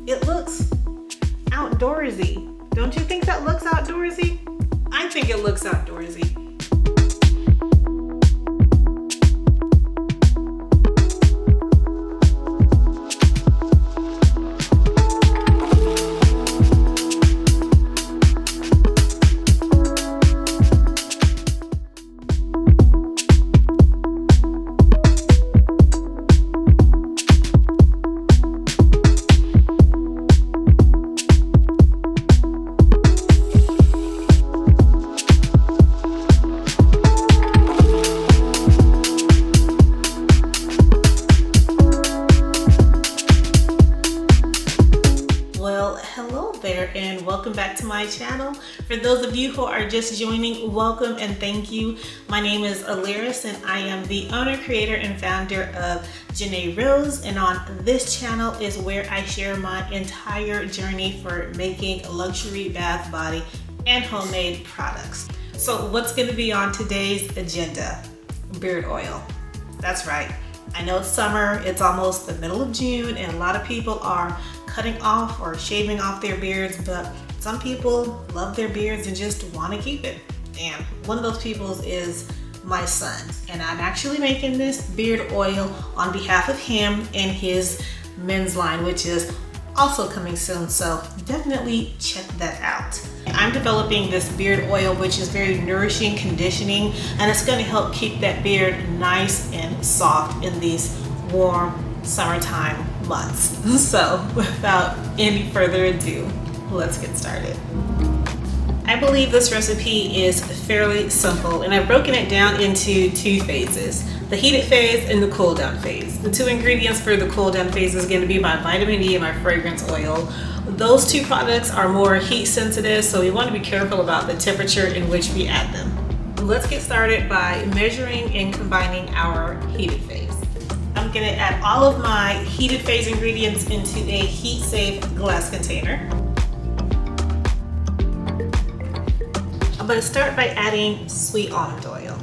It looks outdoorsy. Don't you think that looks outdoorsy? I think it looks outdoorsy. Hello there and welcome back to my channel. For those of you who are just joining, welcome and thank you. My name is Alaris and I am the owner, creator, and founder of Janae Rose, and on this channel is where I share my entire journey for making luxury bath, body, and homemade products. So what's going to be on today's agenda? Beard oil. That's right. I know it's summer, it's almost the middle of June, and a lot of people are cutting off or shaving off their beards, but some people love their beards and just want to keep it. And one of those people is my son. And I'm actually making this beard oil on behalf of him and his men's line, which is also coming soon. So definitely check that out. I'm developing this beard oil, which is very nourishing, conditioning, and it's going to help keep that beard nice and soft in these warm summertime months. So without any further ado, let's get started. I believe this recipe is fairly simple, and I've broken it down into two phases: the heated phase and the cool down phase. The two ingredients for the cool down phase is going to be my vitamin E and my fragrance oil. Those two products are more heat sensitive, so we want to be careful about the temperature in which we add them. Let's get started by measuring and combining our heated phase. I'm going to add all of my heated phase ingredients into a heat safe glass container. I'm going to start by adding sweet almond oil.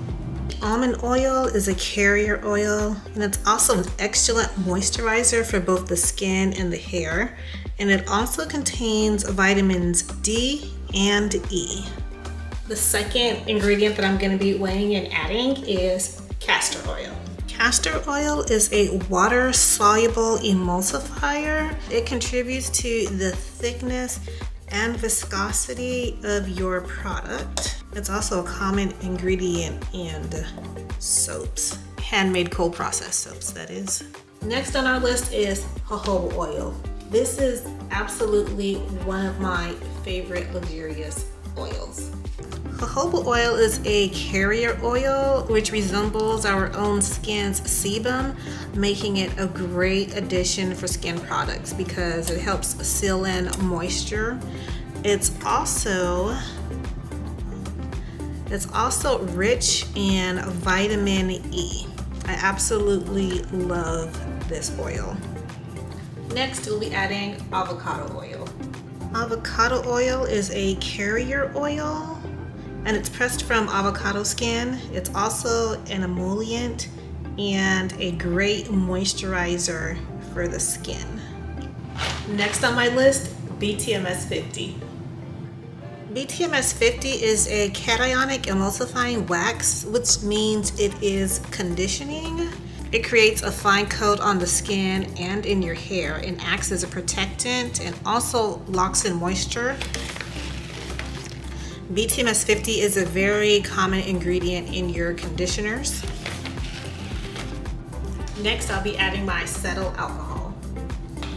Almond oil is a carrier oil, and it's also an excellent moisturizer for both the skin and the hair. And it also contains vitamins D and E. The second ingredient that I'm going to be weighing and adding is castor oil. Castor oil is a water-soluble emulsifier. It contributes to the thickness and viscosity of your product. It's also a common ingredient in soaps, handmade cold processed soaps, that is. Next on our list is jojoba oil. This is absolutely one of my favorite luxurious oils. Jojoba oil is a carrier oil which resembles our own skin's sebum, making it a great addition for skin products because it helps seal in moisture. It's also rich in vitamin E. I absolutely love this oil. Next, we'll be adding avocado oil. Avocado oil is a carrier oil, and it's pressed from avocado skin. It's also an emollient and a great moisturizer for the skin. Next on my list, BTMS 50. BTMS 50 is a cationic emulsifying wax, which means it is conditioning. It creates a fine coat on the skin and in your hair and acts as a protectant and also locks in moisture. BTMS 50 is a very common ingredient in your conditioners. Next, I'll be adding my cetyl alcohol.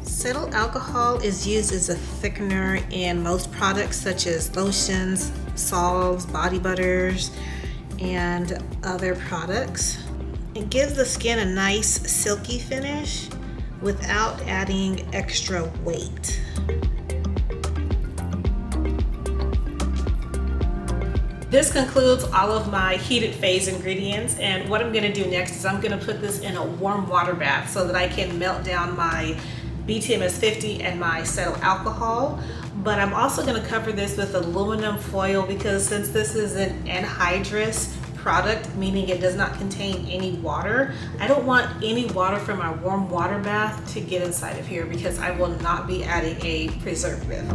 Cetyl alcohol is used as a thickener in most products such as lotions, salves, body butters, and other products. It gives the skin a nice silky finish without adding extra weight. This concludes all of my heated phase ingredients, and what I'm going to do next is I'm going to put this in a warm water bath so that I can melt down my BTMS 50 and my cetyl alcohol. But I'm also going to cover this with aluminum foil because since this is an anhydrous product, meaning it does not contain any water. I don't want any water from my warm water bath to get inside of here because I will not be adding a preservative.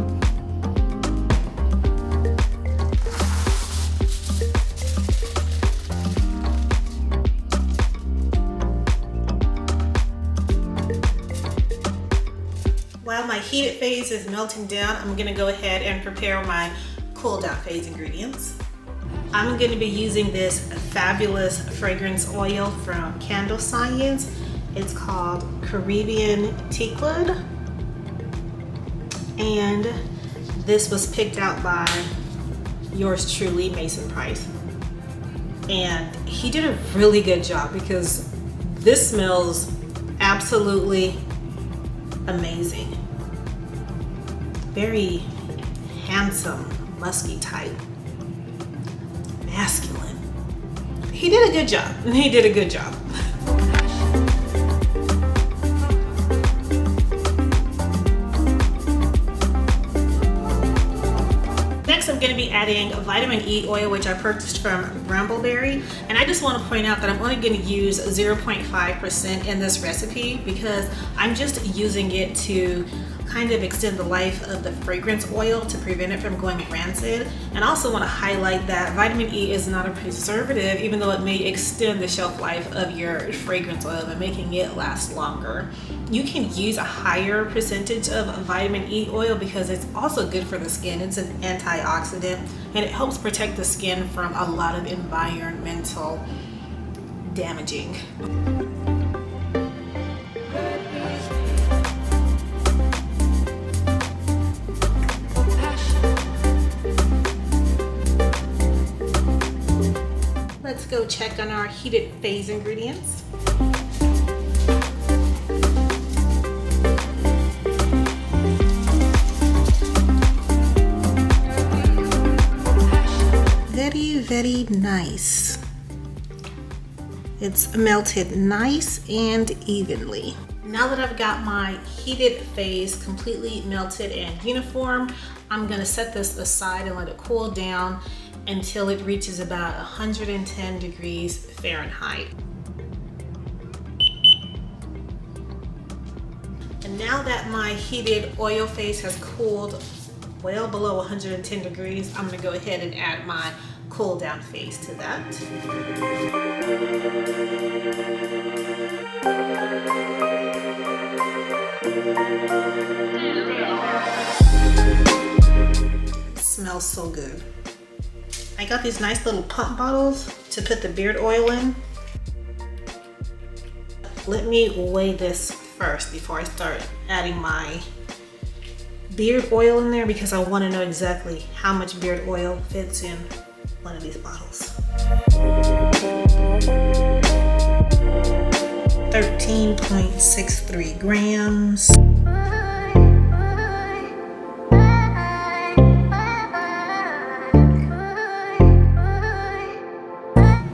While my heated phase is melting down, I'm gonna go ahead and prepare my cool down phase ingredients. I'm going to be using this fabulous fragrance oil from Candle Science. It's called Caribbean Teakwood, and this was picked out by yours truly, Mason Price. And he did a really good job because this smells absolutely amazing. Very handsome, musky type. Masculine. He did a good job. He did a good job. Next, I'm going to be adding vitamin E oil, which I purchased from Brambleberry. And I just want to point out that I'm only going to use 0.5% in this recipe because I'm just using it to kind of extend the life of the fragrance oil to prevent it from going rancid. And I also want to highlight that vitamin E is not a preservative, even though it may extend the shelf life of your fragrance oil by making it last longer. You can use a higher percentage of vitamin E oil because it's also good for the skin. It's an antioxidant and it helps protect the skin from a lot of environmental damaging. Let's go check on our heated phase ingredients. Very, very nice. It's melted nice and evenly. Now that I've got my heated phase completely melted and uniform, I'm gonna set this aside and let it cool down until it reaches about 110 degrees Fahrenheit. And now that my heated oil phase has cooled well below 110 degrees, I'm gonna go ahead and add my cool down phase to that. It smells so good. I got these nice little pump bottles to put the beard oil in. Let me weigh this first before I start adding my beard oil in there because I want to know exactly how much beard oil fits in one of these bottles. 13.63 grams.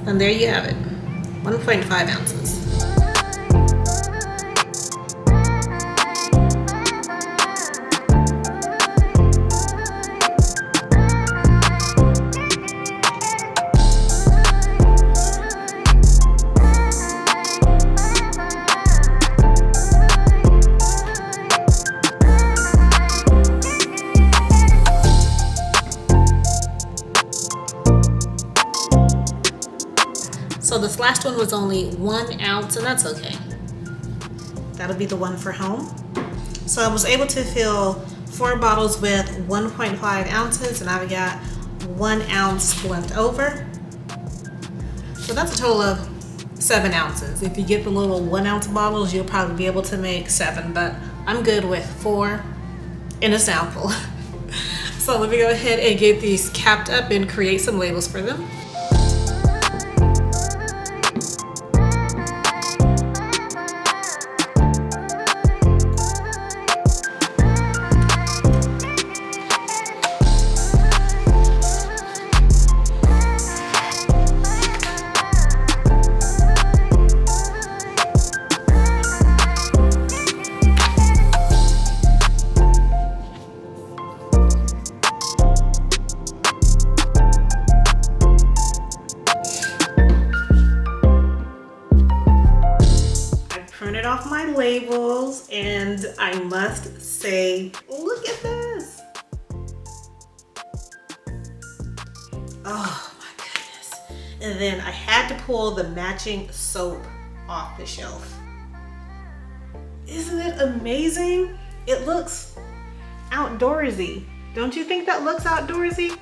And there you have it, 1.5 ounces. So this last one was only 1 ounce, and that's okay. That'll be the one for home. So I was able to fill 4 bottles with 1.5 ounces, and I've got 1 ounce left over. So that's a total of 7 ounces. If you get the little 1 ounce bottles, you'll probably be able to make 7, but I'm good with 4 in a sample. So let me go ahead and get these capped up and create some labels for them. And I must say, look at this. Oh my goodness. And then I had to pull the matching soap off the shelf. Isn't it amazing? It looks outdoorsy. Don't you think that looks outdoorsy?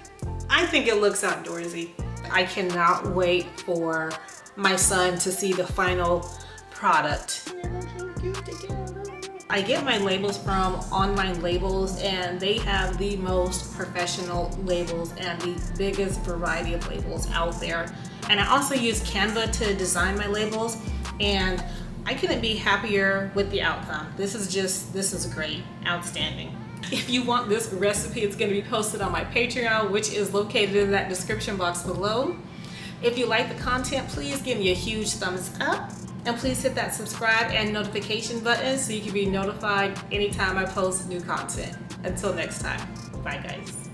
I think it looks outdoorsy. I cannot wait for my son to see the final product. I get my labels from Online Labels, and they have the most professional labels and the biggest variety of labels out there. And I also use Canva to design my labels, and I couldn't be happier with the outcome. This is great, outstanding. If you want this recipe, it's going to be posted on my Patreon, which is located in that description box below. If you like the content, please give me a huge thumbs up. And please hit that subscribe and notification button so you can be notified anytime I post new content. Until next time, bye guys.